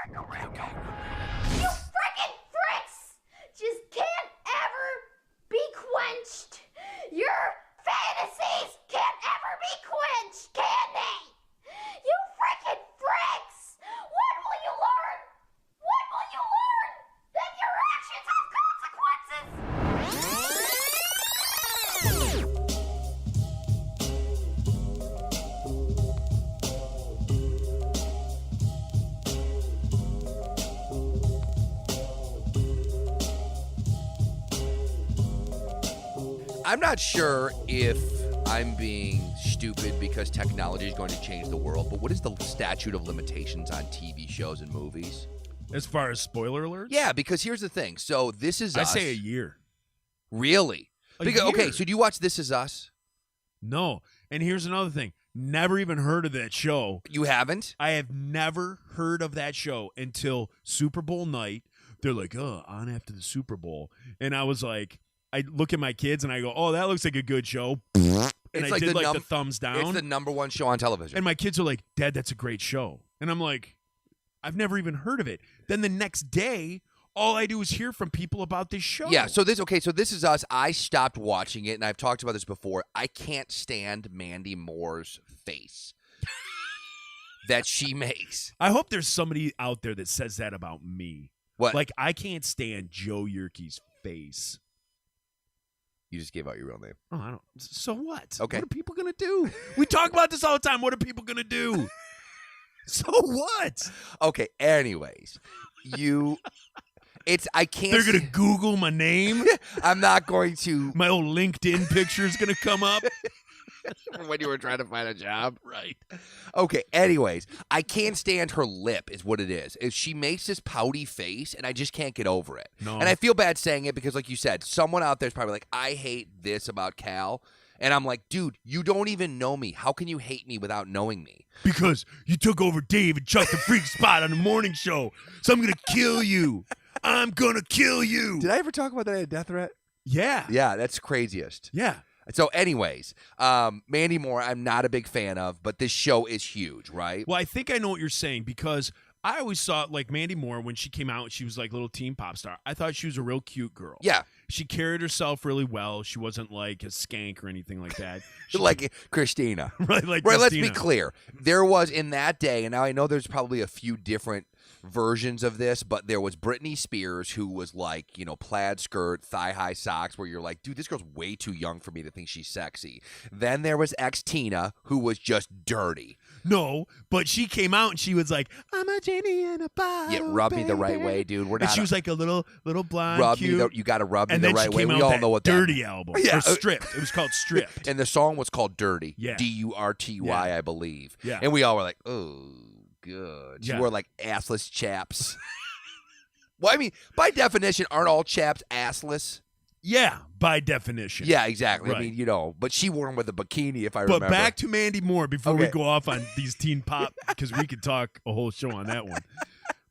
You frickin' fricks just can't ever be quenched. Your fantasies can't ever be quenched, can they? You frickin' fricks! When will you learn? When will you learn that your actions have consequences? I'm not sure if I'm being stupid because technology is going to change the world, but what is the statute of limitations on TV shows and movies? As far as spoiler alerts? Yeah, because here's the thing. So This Is Us. I say a year. Really? Okay, so do you watch This Is Us? No. And here's another thing. Never even heard of that show. You haven't? I have never heard of that show until Super Bowl night. They're like, on after the Super Bowl. And I was like, I look at my kids and I go, oh, that looks like a good show. And It's I like did the the thumbs down. It's the number one show on television. And my kids are like, Dad, that's a great show. And I'm like, I've never even heard of it. Then the next day, all I do is hear from people about this show. Yeah, so This Is Us. I stopped watching it, and I've talked about this before. I can't stand Mandy Moore's face that she makes. I hope there's somebody out there that says that about me. What? Like, I can't stand Joe Yerke's face. You just gave out your real name. Oh, I don't. So what? Okay. What are people going to do? We talk about this all the time. What are people going to do? So what? Okay, anyways. I can't. They're going to Google my name? I'm not going to. My old LinkedIn picture is going to come up? When you were trying to find a job. Right. Okay, anyways. I can't stand her lip is what it is. She makes this pouty face, and I just can't get over it. No. And I feel bad saying it because, like you said, someone out there is probably like, I hate this about Cal. And I'm like, dude, you don't even know me. How can you hate me without knowing me? Because you took over Dave and Chuck the Freak spot on the morning show. So I'm going to kill you. I'm going to kill you. Did I ever talk about that at Death Threat? Yeah. Yeah, that's craziest. Yeah. So anyways, Mandy Moore, I'm not a big fan of, but this show is huge, right? Well, I think I know what you're saying because I always saw like Mandy Moore when she came out, she was like a little teen pop star. I thought she was a real cute girl. Yeah. She carried herself really well. She wasn't like a skank or anything like that. Like Christina. Right, like right, Christina. let's be clear. There was in that day, and now I know there's probably a few different versions of this, but there was Britney Spears who was like, plaid skirt, thigh-high socks, where you're like, dude, this girl's way too young for me to think she's sexy. Then there was ex-Tina, who was just dirty. No, but she came out and she was like, I'm a genie in a bottle. Yeah, rub me the right baby." way, dude. We're And not. she was like a little blonde, rub cute. me. You got to rub me and the then right she way. came We out all with know what that that Dirty album. Yeah. Or Stripped. It was called Stripped. And the song was called Dirty. Yeah. Durty, Yeah. I believe. Yeah. And we all were like, oh, good. She Yeah. wore like assless chaps. Well, I mean, by definition, aren't all chaps assless? Yeah, by definition. Yeah, exactly. Right. I mean, but she wore them with a bikini, if I remember. But back to Mandy Moore before we Okay. go off on these teen pop, because we could talk a whole show on that one.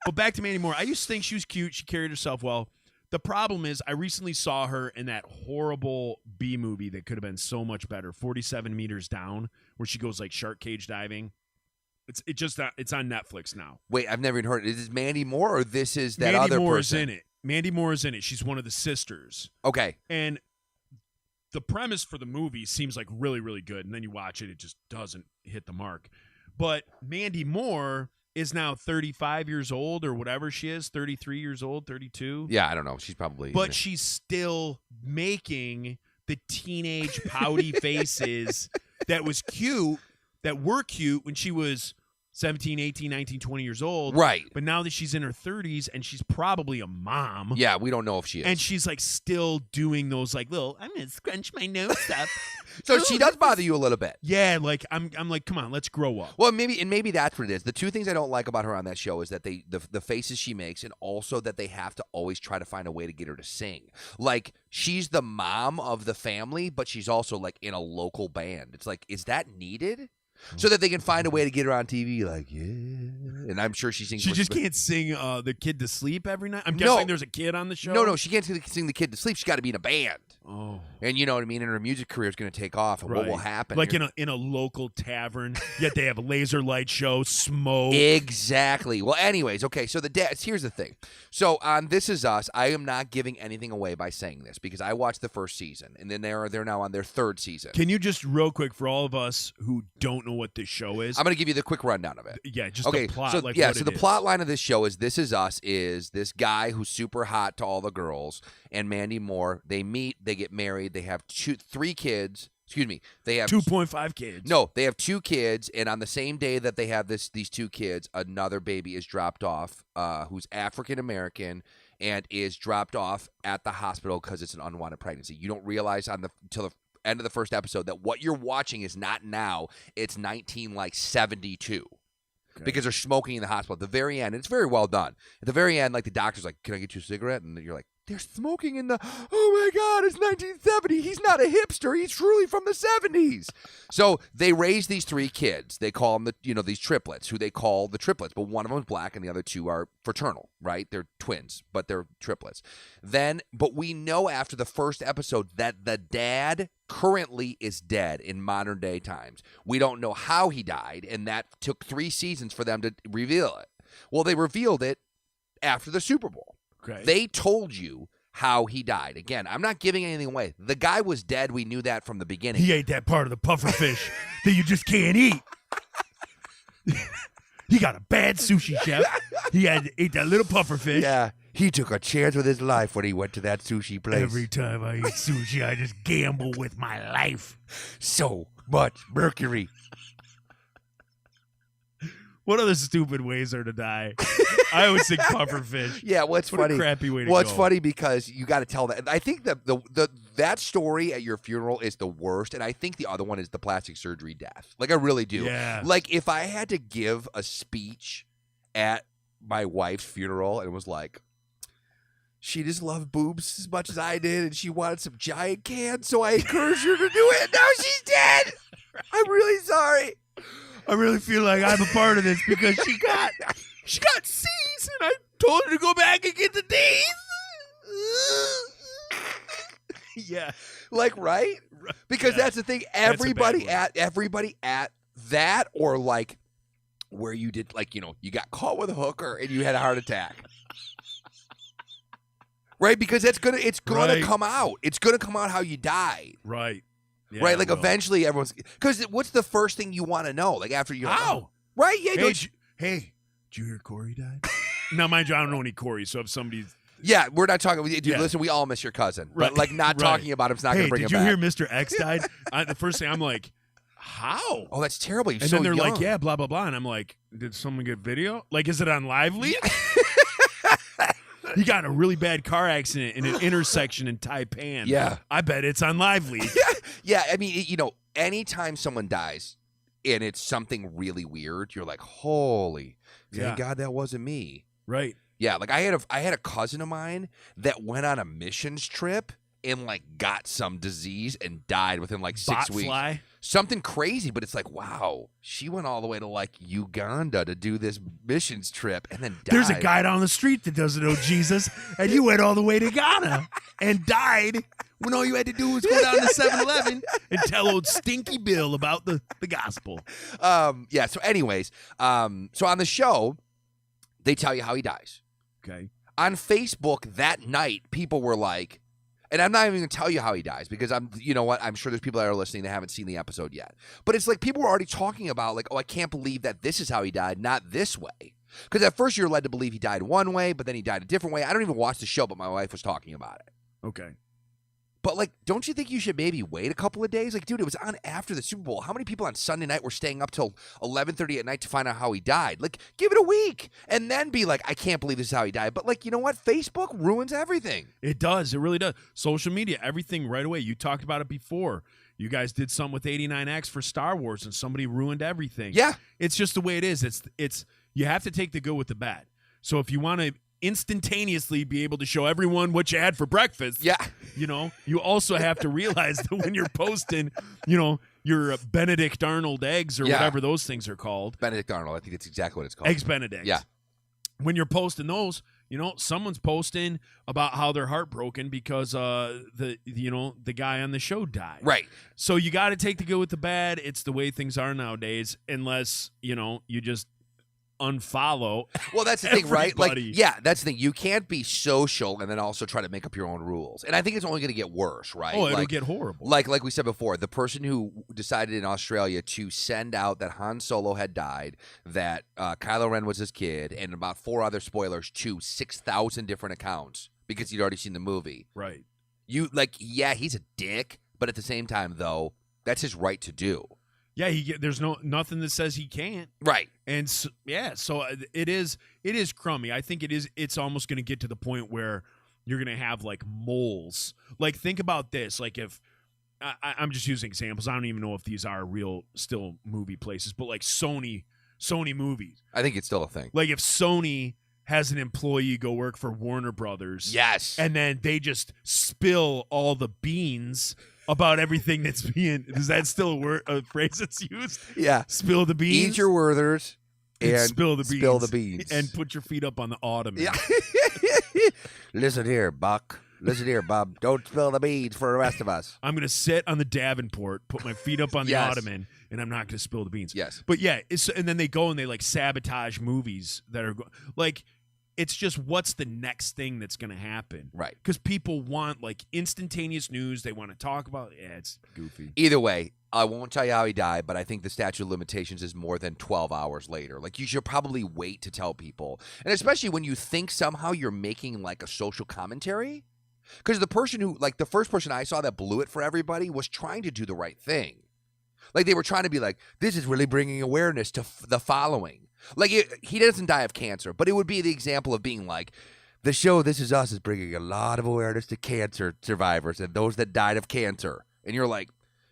But back to Mandy Moore. I used to think she was cute. She carried herself well. The problem is I recently saw her in that horrible B movie that could have been so much better, 47 Meters Down, where she goes like shark cage diving. It's on Netflix now. Wait, I've never even heard it. Is this Mandy Moore or this is that Mandy other Moore person? is in it. Mandy Moore is in it. She's one of the sisters. Okay. And the premise for the movie seems like really, really good. And then you watch it, it just doesn't hit the mark. But Mandy Moore is now 35 years old or whatever she is, 33 years old, 32. Yeah, I don't know. She's probably. But she's still making the teenage pouty faces that were cute when she was 17, 18, 19, 20 years old. Right. But now that she's in her 30s and she's probably a mom. Yeah, we don't know if she is. And she's like still doing those like little, I'm going to scrunch my nose up. So she does bother you a little bit. Yeah, like I'm like, come on, let's grow up. Well, maybe that's what it is. The two things I don't like about her on that show is that the faces she makes, and also that they have to always try to find a way to get her to sing. Like, she's the mom of the family, but she's also like in a local band. It's like, is that needed? So that they can find a way to get her on TV, like, yeah. And I'm sure she sings. She just can't sing the kid to sleep every night. I'm guessing there's a kid on the show. No, she can't sing the kid to sleep. She's got to be in a band. Oh. And you know what I mean? And her music career is going to take off. And what will happen? Like in a local tavern, yet they have a laser light show, smoke. Exactly. Well, anyways, okay, so here's the thing. So on This Is Us, I am not giving anything away by saying this because I watched the first season, and then they're now on their third season. Can you just real quick, for all of us who don't know what this show is? I'm going to give you the quick rundown of it. Yeah, just okay, the plot. So, like yeah, what so it the is. plot line of this show is This Is Us is this guy who's super hot to all the girls and Mandy Moore. They meet, they get married, they have 3 kids. Excuse me. They have 2.5 kids. No, they have 2 kids, and on the same day that they have these 2 kids, another baby is dropped off, who's African American, and is dropped off at the hospital because it's an unwanted pregnancy. You don't realize until the end of the first episode that what you're watching is not now; it's 1972. Okay. Because they're smoking in the hospital at the very end. And it's very well done. At the very end, like the doctor's like, "Can I get you a cigarette?" And you're like, "They're smoking in the, oh my God, it's 1970. He's not a hipster. He's truly from the 70s. So they raise these 3 kids. They call them these triplets, who they call the triplets. But one of them is black and the other 2 are fraternal, right? They're twins, but they're triplets. But we know after the first episode that the dad currently is dead in modern day times. We don't know how he died, and that took 3 seasons for them to reveal it. Well, they revealed it after the Super Bowl. Okay. They told you how he died. Again, I'm not giving anything away. The guy was dead. We knew that from the beginning. He ate that part of the puffer fish that you just can't eat. He got a bad sushi chef. He ate that little puffer fish. Yeah, he took a chance with his life when he went to that sushi place. Every time I eat sushi, I just gamble with my life. So much mercury. What other stupid ways are to die? I always think puffer fish. Yeah, what's what funny? A crappy way to well, go. it's funny because you got to tell that. I think that that story at your funeral is the worst, and I think the other one is the plastic surgery death. Like I really do. Yeah. Like if I had to give a speech at my wife's funeral, and it was like, she just loved boobs as much as I did, and she wanted some giant cans, so I encouraged her to do it. Now she's dead. I'm really sorry. I really feel like I'm a part of this because she got C's, and I told her to go back and get the D's. Yeah, like right? Because that's the thing. Everybody at that, or like where you did, like you got caught with a hooker and you had a heart attack. Right? Because it's gonna come out. It's gonna come out how you died. Right. Yeah, right? Like eventually everyone's, because what's the first thing you want to know? Like after you're how? Like, oh, right? Yeah. Hey, did you hear Corey died? Now, mind you, I don't know any Corey, so if somebody's. Yeah, we're not talking. Dude, listen, we all miss your cousin, right. But like not talking about him's not going to bring him back. Did you hear Mr. X died? The first thing I'm like, how? Oh, that's terrible. You're and so then they're young. like, yeah, blah blah blah, and I'm like, did someone get video? Like, is it on Lively? He got in a really bad car accident in an intersection in Taipan. Yeah. I bet it's on Lively. Yeah, I mean, anytime someone dies and it's something really weird, you're like, holy, thank God that wasn't me. Right. Yeah, like I had a cousin of mine that went on a missions trip and like got some disease and died within like 6 weeks. Fly? Something crazy, but it's like, wow, she went all the way to like Uganda to do this missions trip and then died. There's a guy down the street that doesn't know Jesus, and you went all the way to Ghana and died when all you had to do was go down to 7-Eleven and tell old Stinky Bill about the gospel. Yeah, so anyways, so on the show, they tell you how he dies. Okay. On Facebook that night, people were like, and I'm not even going to tell you how he dies because you know what? I'm sure there's people that are listening that haven't seen the episode yet. But it's like people were already talking about like, oh, I can't believe that this is how he died, not this way. Because at first you're led to believe he died one way, but then he died a different way. I don't even watch the show, but my wife was talking about it. Okay. But like, don't you think you should maybe wait a couple of days? Like, dude, it was on after the Super Bowl. How many people on Sunday night were staying up till 11:30 at night to find out how he died? Like, give it a week and then be like, I can't believe this is how he died. But like, you know what? Facebook ruins everything. It does. It really does. Social media, everything right away. You talked about it before. You guys did something with 89X for Star Wars, and somebody ruined everything. Yeah. It's just the way it is. It's you have to take the good with the bad. So if you want to instantaneously be able to show everyone what you had for breakfast, yeah, you also have to realize that when you're posting, your Benedict Arnold eggs or whatever those things are called. Benedict Arnold, I think that's exactly what it's called. Eggs Benedict. Yeah. When you're posting those, someone's posting about how they're heartbroken because the guy on the show died. Right. So you got to take the good with the bad. It's the way things are nowadays, unless you just unfollow. Well, that's the thing, right? Like, everybody. yeah, that's the thing. You can't be social and then also try to make up your own rules. And I think it's only going to get worse, right? Oh, it'll like, get horrible. Like we said before, the person who decided in Australia to send out that Han Solo had died, that Kylo Ren was his kid, and about 4 other spoilers to 6,000 different accounts because he'd already seen the movie. Right. Yeah, he's a dick, but at the same time, though, that's his right to do. Yeah, there's nothing that says he can't. Right. And so it is crummy. I think it's almost going to get to the point where you're going to have like moles. Like, think about this. Like, if I'm just using examples. I don't even know if these are real still movie places, but like Sony movies. I think it's still a thing. Like, if Sony has an employee go work for Warner Brothers. Yes. And then they just spill all the beans about everything that's being. Is that still a phrase that's used? Yeah. Spill the beans. Eat your Werthers and spill the beans. Spill the beans. And put your feet up on the ottoman. Yeah. Listen here, Buck. Listen here, Bob. Don't spill the beans for the rest of us. I'm going to sit on the Davenport, put my feet up on the Yes. ottoman, and I'm not going to spill the beans. Yes. But yeah, and then they go and they like sabotage movies that are like. It's just, what's the next thing that's going to happen? Right. Because people want like instantaneous news. They want to talk about it. Yeah, it's goofy. Either way, I won't tell you how he died, but I think the statute of limitations is more than 12 hours later. Like, you should probably wait to tell people. And especially when you think somehow you're making like a social commentary. Because the person who, like, the first person I saw that blew it for everybody was trying to do the right thing. Like, they were trying to be like, this is really bringing awareness to the following. Like, he doesn't die of cancer, but it would be the example of being like, the show This Is Us is bringing a lot of awareness to cancer survivors and those that died of cancer. And you're like,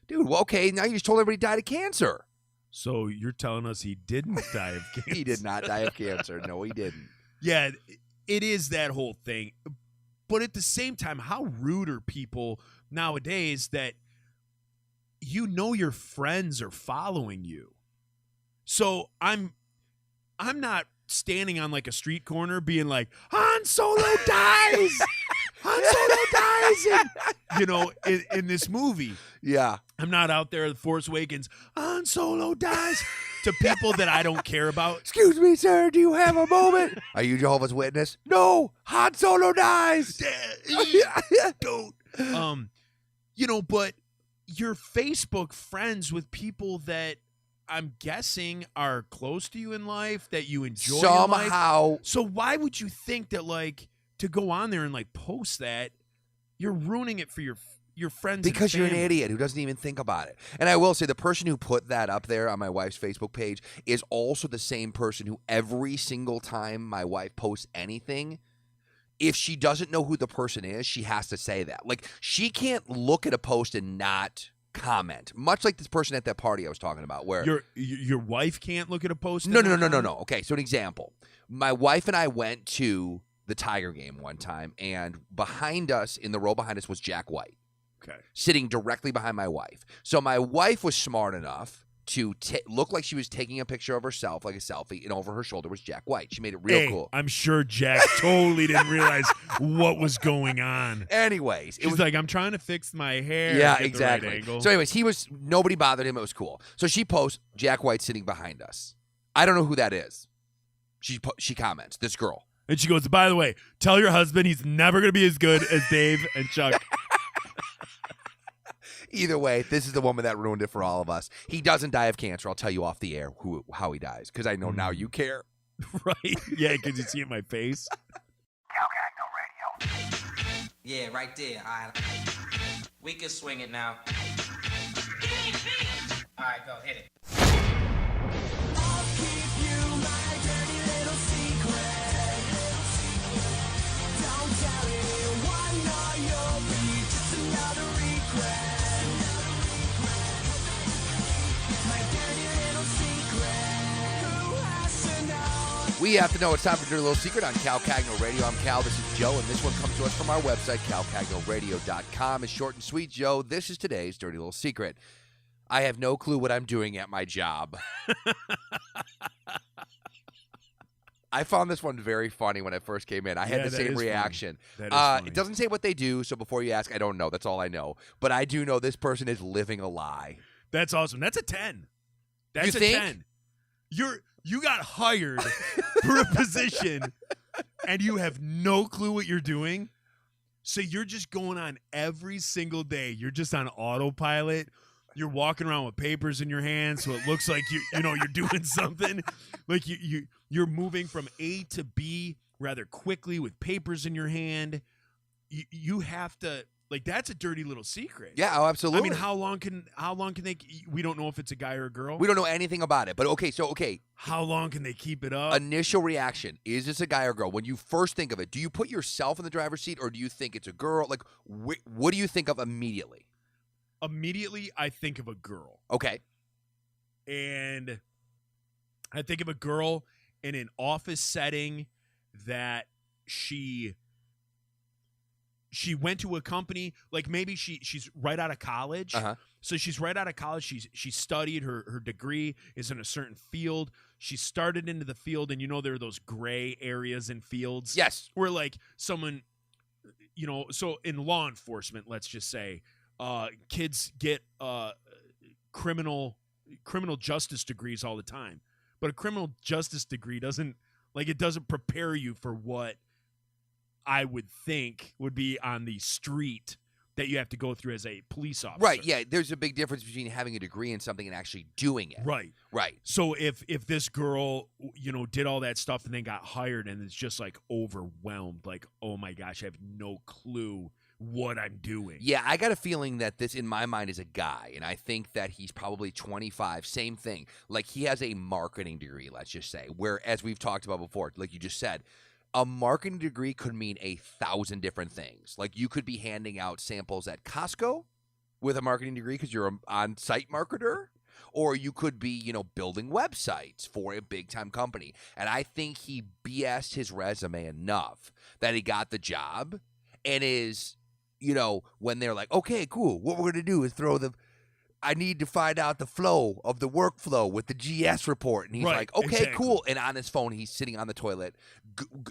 dude, well, okay, now you just told everybody died of cancer. So you're telling us he didn't die of cancer? He did not die of cancer. No, he didn't. Yeah, it is that whole thing. But at the same time, how rude are people nowadays that your friends are following you? So I'm not standing on like a street corner being like, Han Solo dies! Han Solo dies! In this movie. Yeah. I'm not out there, The Force Awakens, Han Solo dies, to people that I don't care about. Excuse me, sir, do you have a moment? Are you Jehovah's Witness? No, Han Solo dies! Don't. But you're Facebook friends with people that I'm guessing are close to you in life, that you enjoy somehow. In life. So why would you think that, like, to go on there and like post that, you're ruining it for your friends? Because and you're an family. idiot who doesn't even think about it. And I will say, the person who put that up there on my wife's Facebook page is also the same person who every single time my wife posts anything, if she doesn't know who the person is, she has to say that. Like, she can't look at a post and not comment. Much like this person at that party I was talking about, where your wife can't look at a post. No. Okay, so an example. My wife and I went to the Tiger game one time, and behind us, in the row behind us, was Jack White. Okay. Sitting directly behind my wife. So my wife was smart enough to look like she was taking a picture of herself, like a selfie, and over her shoulder was Jack White. She made it real cool. I'm sure Jack totally didn't realize what was going on. Anyways, She's like, I'm trying to fix my hair. Yeah, get exactly. The right angle. So anyways, nobody bothered him. It was cool. So she posts Jack White sitting behind us. I don't know who that is. She comments, this girl. And she goes, by the way, tell your husband he's never going to be as good as Dave and Chuck. Either way, this is the woman that ruined it for all of us. He doesn't die of cancer. I'll tell you off the air how he dies, because I know now you care. Right? Yeah, because you see it in my face. Cagno Radio. Yeah, right there. All right. We can swing it now. All right, go hit it. I'll keep you my dirty little secret. Don't tell anyone, or you'll be just another regret. My dirty little secret. Who has to know? We have to know. It's time for Dirty Little Secret on Cal Cagno Radio. I'm Cal. This is Joe, and this one comes to us from our website, calcagnoradio.com. It's short and sweet, Joe. This is today's Dirty Little Secret. I have no clue what I'm doing at my job. I found this one very funny when I first came in. I had Yeah, the that same is funny. reaction. That is funny. It doesn't say what they do, so before you ask, I don't know. That's all I know. But I do know this person is living a lie. That's awesome. That's a 10. That's You think? 10. You got hired for a position and you have no clue what you're doing. So you're just going on every single day. You're just on autopilot. You're walking around with papers in your hands, so it looks like you're doing something. Like you're moving from A to B rather quickly with papers in your hand. You have to, like, that's a dirty little secret. Yeah, oh, absolutely. I mean, how long can they? We don't know if it's a guy or a girl. We don't know anything about it. But okay. How long can they keep it up? Initial reaction, is this a guy or girl? When you first think of it, do you put yourself in the driver's seat or do you think it's a girl? Like, what do you think of immediately? Immediately, I think of a girl. Okay. And I think of a girl in an office setting that she went to a company, like maybe she's right out of college. Uh-huh. So she's right out of college. She studied, her degree is in a certain field. She started into the field, and there are those gray areas in fields. Yes. Where like someone, so in law enforcement, let's just say, kids get criminal justice degrees all the time. But a criminal justice degree doesn't prepare you for what I would think would be on the street that you have to go through as a police officer. Right, yeah. There's a big difference between having a degree in something and actually doing it. Right. Right. So if this girl, did all that stuff and then got hired and is just like overwhelmed, like, oh my gosh, I have no clue what I'm doing. Yeah, I got a feeling that this, in my mind, is a guy, and I think that he's probably 25. Same thing. Like, he has a marketing degree, let's just say, where, as we've talked about before, like you just said, a marketing degree could mean 1,000 different things. Like, you could be handing out samples at Costco with a marketing degree because you're an on-site marketer, or you could be, building websites for a big-time company. And I think he BS'd his resume enough that he got the job and is, when they're like, okay, cool, what we're going to do is I need to find out the flow of the workflow with the GS report. And he's Right, like, okay, exactly. cool. And on his phone, he's sitting on the toilet.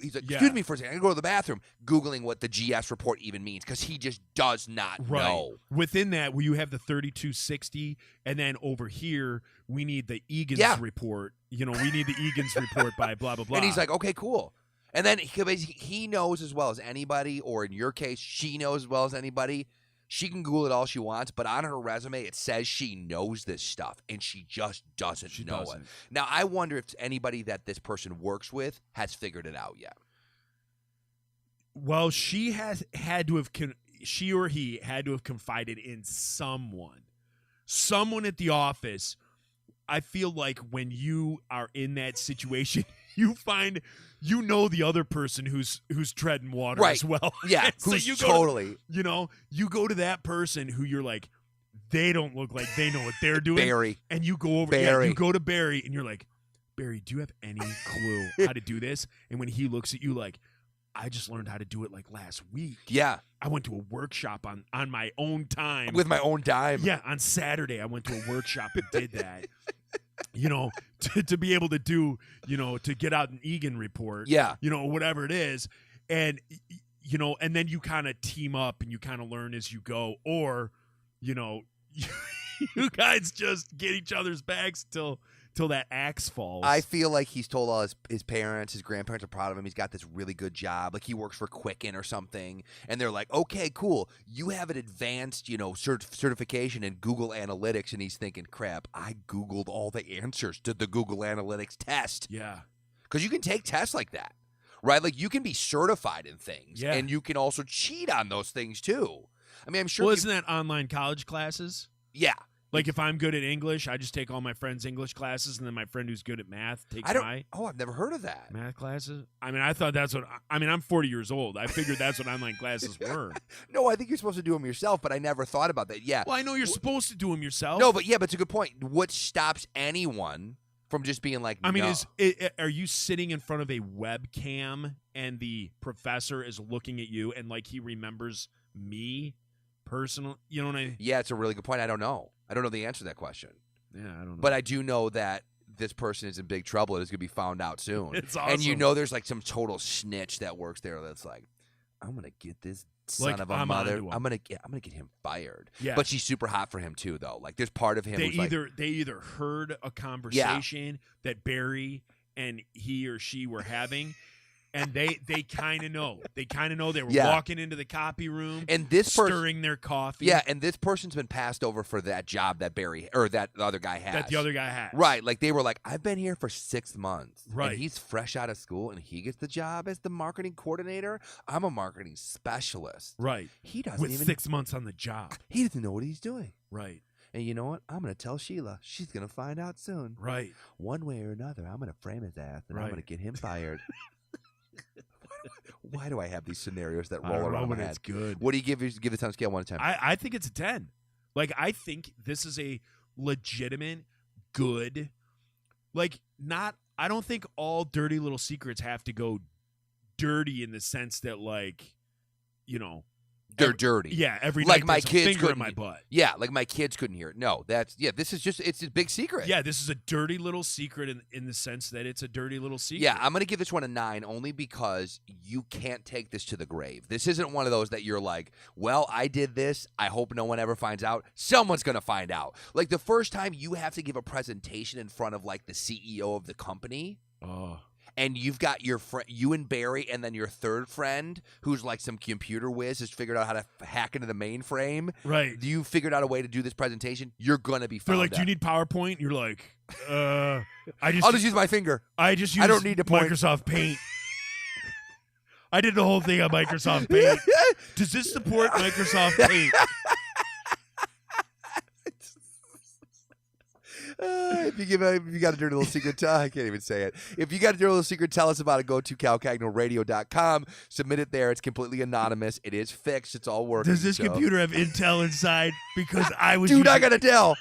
He's like, Yeah. excuse me for a second. I gotta go to the bathroom. Googling what the GS report even means because he just does not know. Within that, you have the 3260, and then over here, we need the Egan's report. We need the Egan's report by blah, blah, blah. And he's like, okay, cool. And then he knows as well as anybody, or in your case, she knows as well as anybody. She can Google it all she wants, but on her resume, it says she knows this stuff, and she just doesn't know it. Now, I wonder if anybody that this person works with has figured it out yet. Well, she or he had to have confided in someone at the office. I feel like when you are in that situation, you find the other person who's treading water as well. Yeah, so who's you totally. You go to that person who you're like, they don't look like they know what they're doing. Barry. And you go over. Barry. Yeah, you go to Barry and you're like, Barry, do you have any clue how to do this? And when he looks at you like, I just learned how to do it like last week. Yeah. I went to a workshop on my own time. With my own dime. Yeah, on Saturday I went to a workshop and did that. To be able to do, to get out an Egan report. Yeah. Whatever it is. And, and then you kind of team up and you kind of learn as you go. Or, you guys just get each other's backs till that axe falls. I feel like he's told all his parents, his grandparents are proud of him. He's got this really good job. Like, he works for Quicken or something. And they're like, okay, cool. You have an advanced, certification in Google Analytics. And he's thinking, crap, I Googled all the answers to the Google Analytics test. Yeah. Because you can take tests like that, right? Like, you can be certified in things. Yeah. And you can also cheat on those things, too. I mean, I'm sure. Well, isn't that online college classes? Yeah. Like, if I'm good at English, I just take all my friends' English classes, and then my friend who's good at math takes my I've never heard of that. math classes. I mean, I thought that's what. I mean, I'm 40 years old. I figured that's what online classes were. No, I think you're supposed to do them yourself, but I never thought about that. Yeah. Well, I know you're supposed to do them yourself. No, but it's a good point. What stops anyone from just being like, I mean, no. are you sitting in front of a webcam and the professor is looking at you and like he remembers me personally? You know what I mean? Yeah, it's a really good point. I don't know the answer to that question. Yeah, I don't know. But I do know that this person is in big trouble and is going to be found out soon. It's And you awesome. know there's like some total snitch that works there that's like, I'm going to get this son Like, of a I'm mother. onto him. I'm gonna get him fired. Yeah. But she's super hot for him too, though. Like there's part of him They who's like, either heard a conversation that Barry and he or she were having, and they kind of know. They kind of know they were Yeah. walking into the copy room and this person, stirring their coffee. yeah, and this person's been passed over for that job that Barry or that the other guy has. that the other guy has. Right, like they were like, I've been here for 6 months. Right. And he's fresh out of school and he gets the job as the marketing coordinator. I'm a marketing specialist. Right. He doesn't With even 6 months on the job. he doesn't know what he's doing. Right. And you know what? I'm gonna tell Sheila. She's gonna find out soon. Right. One way or another, I'm gonna frame his ass and I'm Right. gonna get him fired. Why do I have these scenarios that I roll don't know, around my but head? it's good. What do you give the time scale 1 to 10? I think it's a 10. Like, I think this is a legitimate, good, like, not, I don't think all dirty little secrets have to go dirty in the sense that, like, you know. They're dirty. Yeah, every Like night my there's a kids finger in couldn't- my butt. Yeah, like my kids couldn't hear it. No, this is just, it's a big secret. Yeah, this is a dirty little secret in the sense that it's a dirty little secret. Yeah, I'm going to give this one a 9 only because you can't take this to the grave. This isn't one of those that you're like, well, I did this. I hope no one ever finds out. Someone's going to find out. Like the first time you have to give a presentation in front of like the CEO of the company. Oh. And you've got your friend, you and Barry, and then your third friend, who's like some computer whiz, has figured out how to hack into the mainframe. Right. You figured out a way to do this presentation. You're gonna be They're found like, do you out. need PowerPoint? You're like, I I'll just use my finger. just use I don't need to point. Microsoft Paint. I did the whole thing on Microsoft Paint. Does this support Microsoft Paint? If you got a dirty little secret, I can't even say it. If you got a dirty little secret, tell us about it. Go to calcagnoradio.com. Submit it there. It's completely anonymous. It is fixed. It's all working. Does this so- computer have Intel inside? Because I was Dude, I using- gotta tell.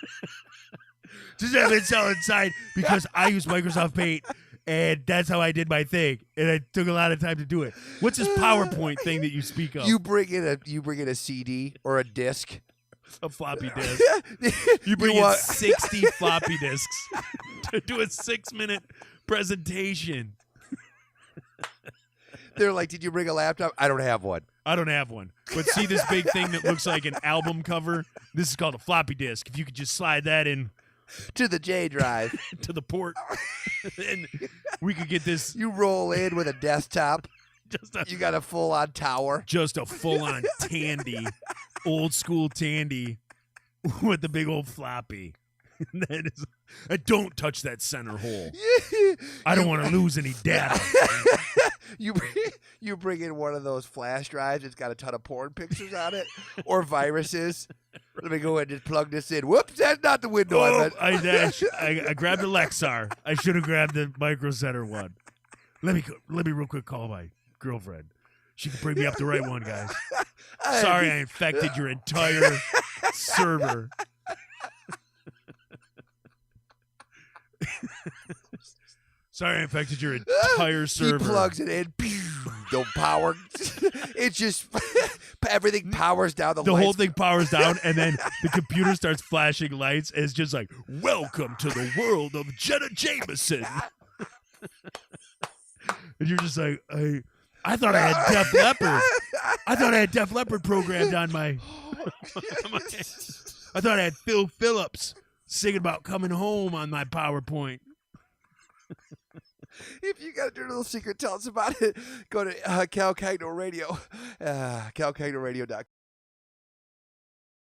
Does it have Intel inside? Because I use Microsoft Paint, and that's how I did my thing, and it took a lot of time to do it. What's this PowerPoint thing that you speak of? You bring in a CD or a disc. A floppy disk. You bring in want- 60 floppy disks to do a 6-minute presentation. They're like, did you bring a laptop? I don't have one. I don't have one. But see this big thing that looks like an album cover? This is called a floppy disk. If you could just slide that in To the J drive. to the port, and we could get this You roll in with a desktop. You got a full-on tower. just a full-on Tandy, old school Tandy with the big old floppy. That is, don't touch that center hole. I don't want to lose any data. You bring in one of those flash drives. It's got a ton of porn pictures on it or viruses. Let me go ahead and just plug this in. Whoops, that's not the window. Oh, I meant. I grabbed the Lexar. I should have grabbed the Micro Center one. Let me real quick call my girlfriend. She can bring me up the right one, guys. Sorry, I infected your entire server. Sorry, I infected your entire server. He plugs it in. Pew, no power. It's just everything powers down. The whole lights. thing powers down, and then the computer starts flashing lights. And it's just like, welcome to the world of Jenna Jameson. And you're just like, I thought I had Def Leppard. I thought I had Def Leppard programmed on my. I thought I had Phil Phillips singing about coming home on my PowerPoint. If you got a dirty little secret, tell us about it. Go to Cal Cagno Radio, calcagnoradio.com.